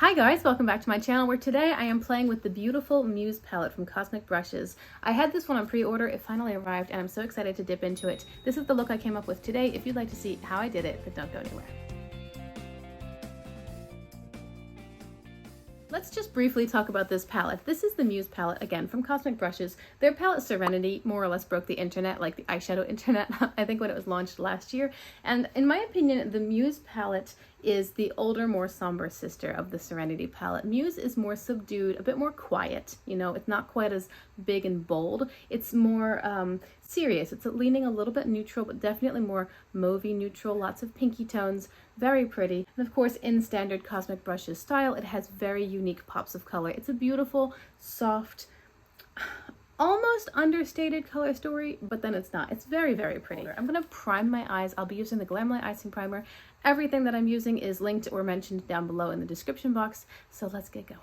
Hi guys, welcome back to my channel where today I am playing with the beautiful Muse palette from Cosmic Brushes. I had this one on pre-order, it finally arrived, and I'm so excited to dip into it. This is the look I came up with today. If you'd like to see how I did it, then don't go anywhere. Let's just briefly talk about this palette. This is the Muse palette, again, from Cosmic Brushes. Their palette Serenity more or less broke the internet, like the eyeshadow internet, I think when it was launched last year. And in my opinion, the Muse palette is the older, more somber sister of the Serenity palette. Muse is more subdued, a bit more quiet, you know, it's not quite as big and bold. It's more serious. It's leaning a little bit neutral, but definitely more mauvey neutral, lots of pinky tones, very pretty. And of course, in standard Cosmic Brushes style, it has very unique pops of color. It's a beautiful, soft, almost understated color story, but then it's not. It's very, very pretty. I'm gonna prime my eyes. I'll be using the Glamlight Icing Primer. Everything that I'm using is linked or mentioned down below in the description box, so let's get going.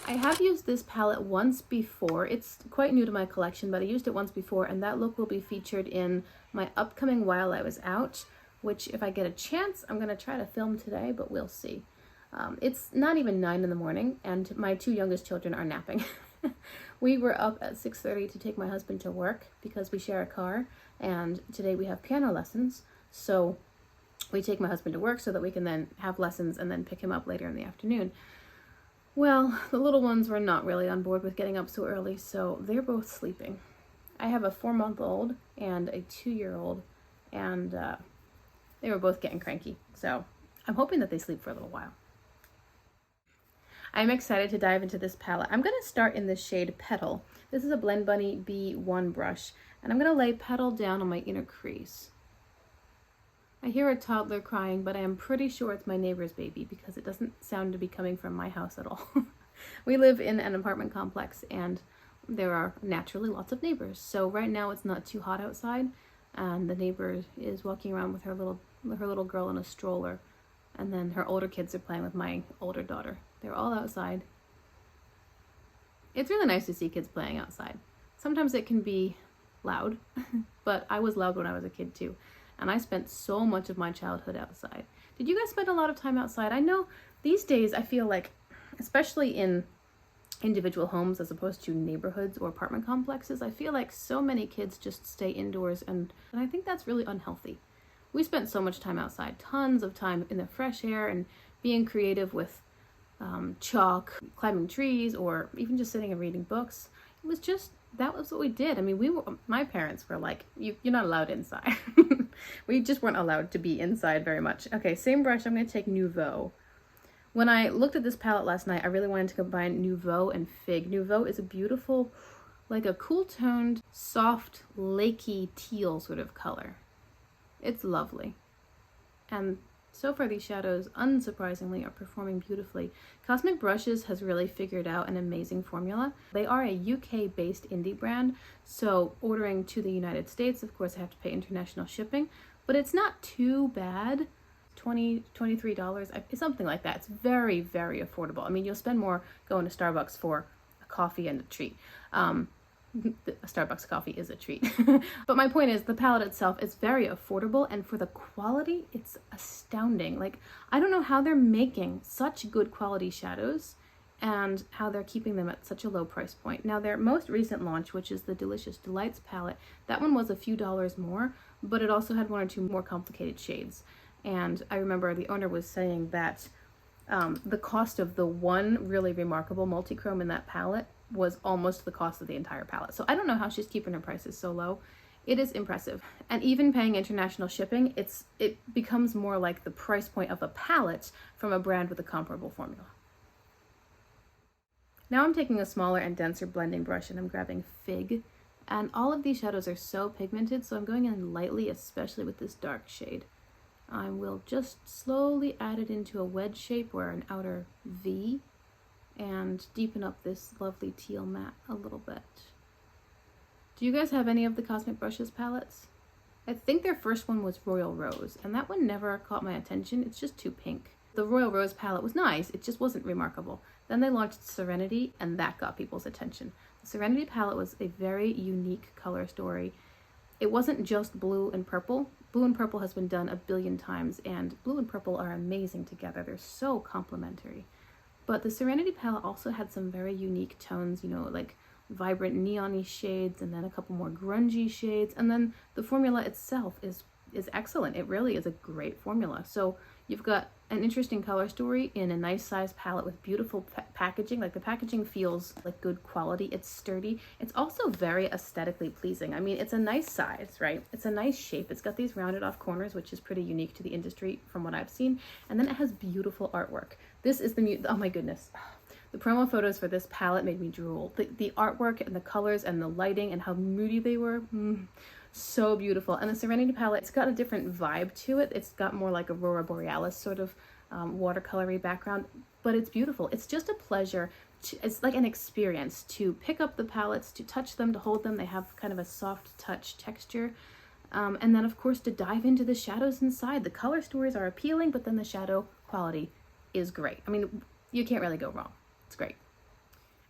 I have used this palette once before. It's quite new to my collection, but I used it once before, and that look will be featured in my upcoming While I Was Out, which if I get a chance, I'm gonna try to film today, but we'll see. It's not even 9 in the morning, and my two youngest children are napping. We were up at 6:30 to take my husband to work because we share a car, and today we have piano lessons, so we take my husband to work so that we can then have lessons and then pick him up later in the afternoon. Well, the little ones were not really on board with getting up so early, so they're both sleeping. I have a 4-month-old and a 2-year-old, and they were both getting cranky, so I'm hoping that they sleep for a little while. I'm excited to dive into this palette. I'm going to start in the shade Petal. This is a Blend Bunny B1 brush, and I'm going to lay Petal down on my inner crease. I hear a toddler crying, but I am pretty sure it's my neighbor's baby because it doesn't sound to be coming from my house at all. We live in an apartment complex, and there are naturally lots of neighbors. So right now it's not too hot outside, and the neighbor is walking around with her little girl in a stroller, and then her older kids are playing with my older daughter. They're all outside. It's really nice to see kids playing outside. Sometimes it can be loud, but I was loud when I was a kid too. And I spent so much of my childhood outside. Did you guys spend a lot of time outside? I know these days I feel like, especially in individual homes as opposed to neighborhoods or apartment complexes, I feel like so many kids just stay indoors, and I think that's really unhealthy. We spent so much time outside, tons of time in the fresh air and being creative with chalk, climbing trees, or even just sitting and reading books. It was just, that was what we did. I mean, my parents were like, you're not allowed inside. We just weren't allowed to be inside very much. Okay, same brush, I'm going to take Nouveau. When I looked at this palette last night, I really wanted to combine Nouveau and Fig. Nouveau is a beautiful, like a cool-toned, soft, lakey teal sort of color. It's lovely. And so far these shadows, unsurprisingly, are performing beautifully. Cosmic Brushes has really figured out an amazing formula. They are a UK-based indie brand, so ordering to the United States, of course, I have to pay international shipping, but it's not too bad. $23, something like that. It's very, very affordable. I mean, you'll spend more going to Starbucks for a coffee and a treat. A Starbucks coffee is a treat. But my point is, the palette itself is very affordable, and for the quality, it's astounding. Like, I don't know how they're making such good quality shadows and how they're keeping them at such a low price point. Now, their most recent launch, which is the Delicious Delights palette, that one was a few dollars more, but it also had 1 or 2 more complicated shades. And I remember the owner was saying that the cost of the one really remarkable multi-chrome in that palette was almost the cost of the entire palette. So I don't know how she's keeping her prices so low. It is impressive. And even paying international shipping, it becomes more like the price point of a palette from a brand with a comparable formula. Now I'm taking a smaller and denser blending brush, and I'm grabbing Fig. And all of these shadows are so pigmented, so I'm going in lightly, especially with this dark shade. I will just slowly add it into a wedge shape or an outer V, and deepen up this lovely teal matte a little bit. Do you guys have any of the Cosmic Brushes palettes? I think their first one was Royal Rose, and that one never caught my attention. It's just too pink. The Royal Rose palette was nice, it just wasn't remarkable. Then they launched Serenity, and that got people's attention. The Serenity palette was a very unique color story. It wasn't just blue and purple. Blue and purple has been done a billion times, and blue and purple are amazing together. They're so complementary. But the Serenity palette also had some very unique tones, you know, like vibrant neon-y shades, and then a couple more grungy shades. And then the formula itself is excellent. It really is a great formula. So you've got an interesting color story in a nice size palette with beautiful packaging. Like, the packaging feels like good quality. It's sturdy. It's also very aesthetically pleasing. I mean, it's a nice size, right? It's a nice shape. It's got these rounded off corners, which is pretty unique to the industry from what I've seen. And then it has beautiful artwork. This is oh my goodness. The promo photos for this palette made me drool. The artwork and the colors and the lighting and how moody they were. So beautiful. And the Serenity palette, it's got a different vibe to it. It's got more like Aurora Borealis sort of watercolory background, but it's beautiful. It's just a pleasure. It's like an experience to pick up the palettes, to touch them, to hold them. They have kind of a soft touch texture. And then of course to dive into the shadows inside. The color stories are appealing, but then the shadow quality is great. I mean, you can't really go wrong. It's great.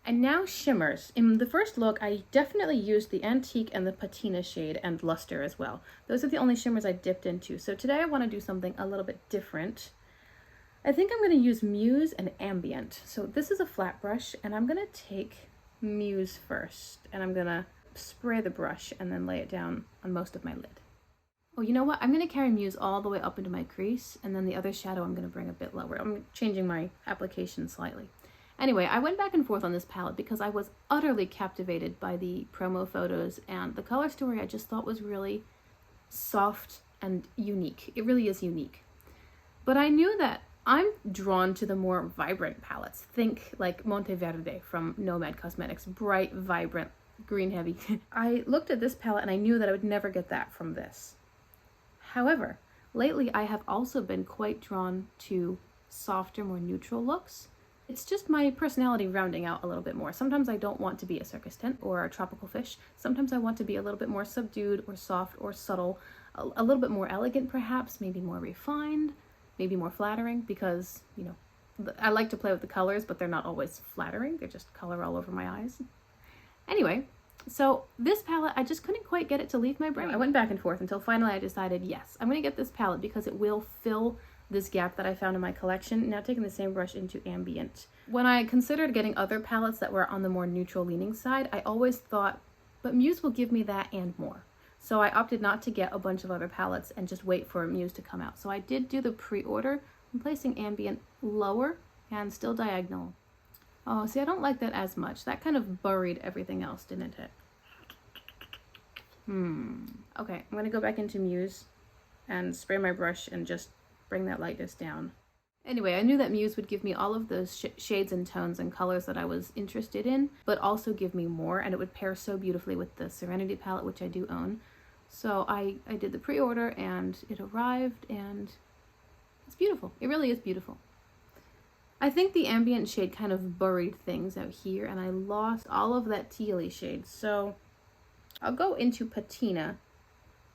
And now shimmers. In the first look, I definitely used the Antique and the Patina shade and Luster as well. Those are the only shimmers I dipped into. So today I want to do something a little bit different. I think I'm going to use Muse and Ambient. So this is a flat brush, and I'm going to take Muse first, and I'm going to spray the brush and then lay it down on most of my lid. Oh, you know what? I'm going to carry Muse all the way up into my crease, and then the other shadow I'm going to bring a bit lower. I'm changing my application slightly. Anyway, I went back and forth on this palette because I was utterly captivated by the promo photos, and the color story I just thought was really soft and unique. It really is unique. But I knew that I'm drawn to the more vibrant palettes. Think like Monteverde from Nomad Cosmetics, bright, vibrant, green heavy. I looked at this palette and I knew that I would never get that from this. However, lately I have also been quite drawn to softer, more neutral looks. It's just my personality rounding out a little bit more. Sometimes I don't want to be a circus tent or a tropical fish. Sometimes I want to be a little bit more subdued or soft or subtle, a little bit more elegant perhaps, maybe more refined, maybe more flattering, because, you know, I like to play with the colors, but they're not always flattering. They're just color all over my eyes. Anyway, so this palette, I just couldn't quite get it to leave my brain. I went back and forth until finally I decided, yes, I'm going to get this palette because it will fill this gap that I found in my collection. Now taking the same brush into Ambient. When I considered getting other palettes that were on the more neutral leaning side, I always thought, but Muse will give me that and more. So I opted not to get a bunch of other palettes and just wait for Muse to come out. So I did do the pre-order. I'm placing Ambient lower and still diagonal. Oh, see, I don't like that as much. That kind of buried everything else, didn't it? Okay, I'm gonna go back into Muse and spray my brush and just bring that lightness down. Anyway, I knew that Muse would give me all of those shades and tones and colors that I was interested in, but also give me more, and it would pair so beautifully with the Serenity palette, which I do own. So I did the pre-order, and it arrived, and it's beautiful. It really is beautiful. I think the Ambient shade kind of buried things out here, and I lost all of that tealy shade. So I'll go into Patina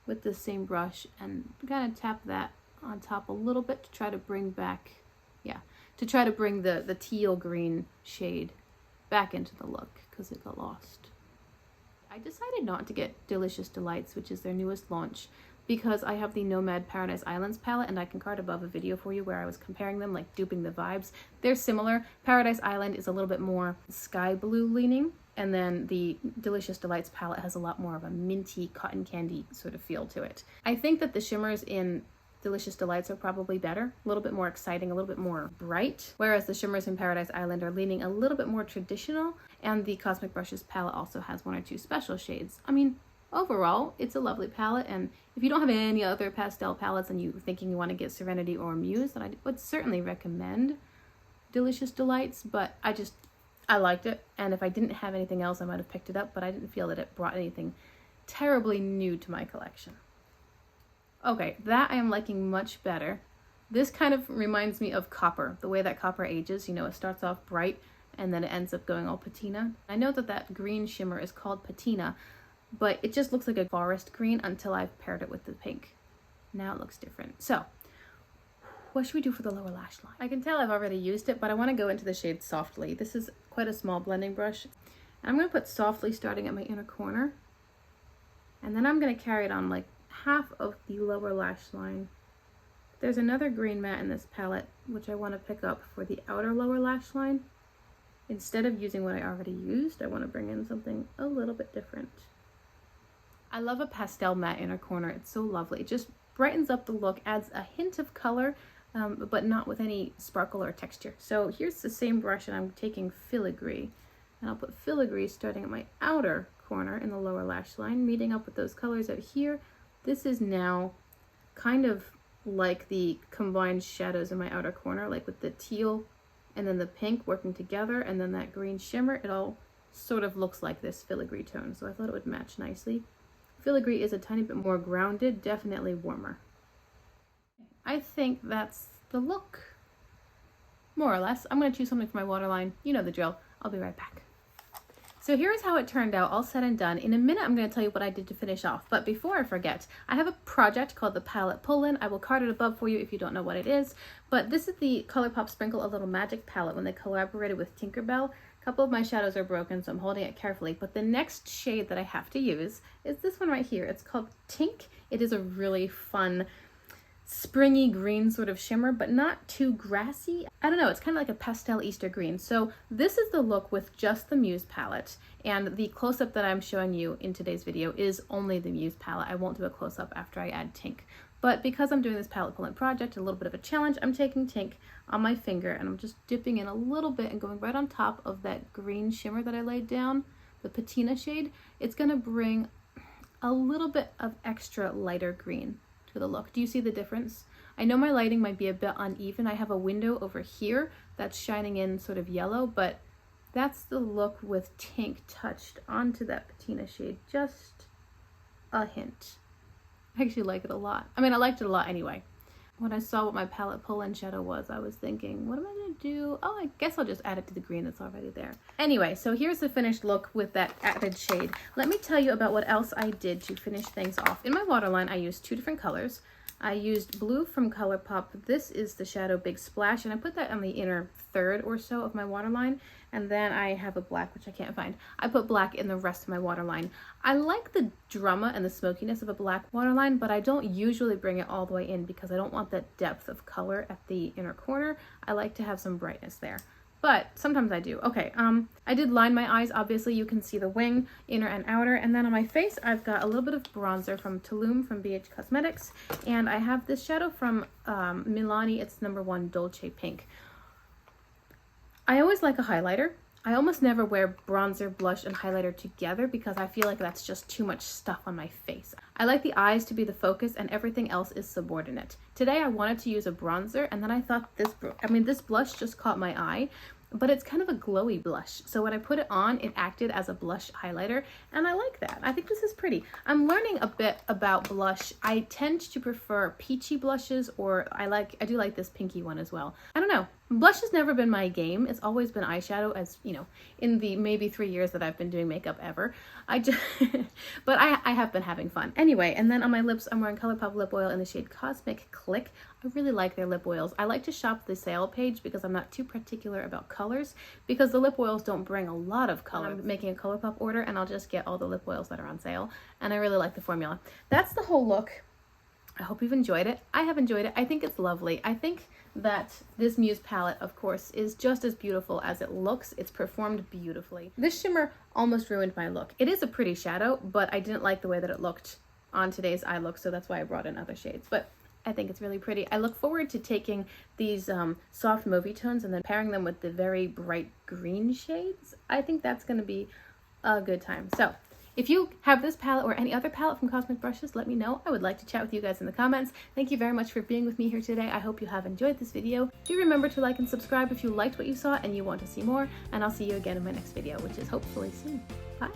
with the same brush and kind of tap that on top a little bit to try to bring back, the teal green shade back into the look because it got lost. I decided not to get Delicious Delights, which is their newest launch, because I have the Nomad Paradise Islands palette, and I can card above a video for you where I was comparing them, like duping the vibes. They're similar. Paradise Island is a little bit more sky blue leaning, and then the Delicious Delights palette has a lot more of a minty cotton candy sort of feel to it. I think that the shimmers in Delicious Delights are probably better, a little bit more exciting, a little bit more bright, whereas the shimmers in Paradise Island are leaning a little bit more traditional, and the Cosmic Brushes palette also has one or two special shades. I mean, overall, it's a lovely palette, and if you don't have any other pastel palettes and you're thinking you want to get Serenity or Muse, then I would certainly recommend Delicious Delights, but I liked it, and if I didn't have anything else, I might have picked it up, but I didn't feel that it brought anything terribly new to my collection. Okay, that I am liking much better. This kind of reminds me of copper, the way that copper ages. You know, it starts off bright and then it ends up going all patina. I know that that green shimmer is called patina, but it just looks like a forest green until I've paired it with the pink. Now it looks different. So, what should we do for the lower lash line? I can tell I've already used it, but I want to go into the shade Softly. This is quite a small blending brush. I'm going to put Softly starting at my inner corner, and then I'm going to carry it on like half of the lower lash line. There's another green matte in this palette, which I want to pick up for the outer lower lash line. Instead of using what I already used, I want to bring in something a little bit different. I love a pastel matte inner corner. It's so lovely. It just brightens up the look, adds a hint of color, but not with any sparkle or texture. So here's the same brush, and I'm taking filigree. And I'll put filigree starting at my outer corner in the lower lash line, meeting up with those colors out here. This is now kind of like the combined shadows in my outer corner, like with the teal and then the pink working together, and then that green shimmer. It all sort of looks like this filigree tone, so I thought it would match nicely. Filigree is a tiny bit more grounded, definitely warmer. I think that's the look, more or less. I'm going to choose something for my waterline. You know the drill. I'll be right back. So here's how it turned out, all said and done. In a minute, I'm going to tell you what I did to finish off. But before I forget, I have a project called the Palette Pull-In. I will card it above for you if you don't know what it is. But this is the ColourPop Sprinkle a Little Magic palette when they collaborated with Tinkerbell. A couple of my shadows are broken, so I'm holding it carefully. But the next shade that I have to use is this one right here. It's called Tink. It is a really fun, springy green sort of shimmer, but not too grassy. I don't know, it's kind of like a pastel Easter green. So this is the look with just the Muse palette, and the close-up that I'm showing you in today's video is only the Muse palette. I won't do a close-up after I add Tink. But because I'm doing this palette pull-in project, a little bit of a challenge, I'm taking Tink on my finger and I'm just dipping in a little bit and going right on top of that green shimmer that I laid down, the Patina shade. It's gonna bring a little bit of extra lighter green to the look. Do you see the difference? I know my lighting might be a bit uneven. I have a window over here that's shining in sort of yellow, but that's the look with Tink touched onto that Patina shade. Just a hint. I actually like it a lot. I mean, I liked it a lot anyway. When I saw what my palette pull-in shadow was, I was thinking, what am I gonna do? Oh, I guess I'll just add it to the green that's already there. Anyway, so here's the finished look with that added shade. Let me tell you about what else I did to finish things off. In my waterline, I used two different colors. I used blue from ColourPop. This is the shadow Big Splash, and I put that on the inner third or so of my waterline. And then I have a black, which I can't find. I put black in the rest of my waterline. I like the drama and the smokiness of a black waterline, but I don't usually bring it all the way in because I don't want that depth of color at the inner corner. I like to have some brightness there. But sometimes I do. Okay, I did line my eyes. Obviously, you can see the wing, inner and outer. And then on my face, I've got a little bit of bronzer from Tulum from BH Cosmetics. And I have this shadow from Milani. It's #1 Dolce Pink. I always like a highlighter. I almost never wear bronzer, blush, and highlighter together because I feel like that's just too much stuff on my face. I like the eyes to be the focus and everything else is subordinate. Today I wanted to use a bronzer and then I thought this blush just caught my eye, but it's kind of a glowy blush. So when I put it on, it acted as a blush highlighter and I like that. I think this is pretty. I'm learning a bit about blush. I tend to prefer peachy blushes, or I do like this pinky one as well. I don't know. Blush has never been my game. It's always been eyeshadow, as you know, in the maybe 3 years that I've been doing makeup ever. But I have been having fun. Anyway, and then on my lips, I'm wearing ColourPop lip oil in the shade Cosmic Click. I really like their lip oils. I like to shop the sale page because I'm not too particular about colors, because the lip oils don't bring a lot of color. I'm making a ColourPop order and I'll just get all the lip oils that are on sale. And I really like the formula. That's the whole look. I hope you've enjoyed it. I have enjoyed it. I think it's lovely. I think that this Muse palette, of course, is just as beautiful as it looks. It's performed beautifully. This shimmer almost ruined my look. It is a pretty shadow, but I didn't like the way that it looked on today's eye look, so that's why I brought in other shades. But I think it's really pretty. I look forward to taking these soft mauvey tones and then pairing them with the very bright green shades. I think that's going to be a good time. So if you have this palette or any other palette from Cosmic Brushes, let me know. I would like to chat with you guys in the comments. Thank you very much for being with me here today. I hope you have enjoyed this video. Do remember to like and subscribe if you liked what you saw and you want to see more, and I'll see you again in my next video, which is hopefully soon. Bye!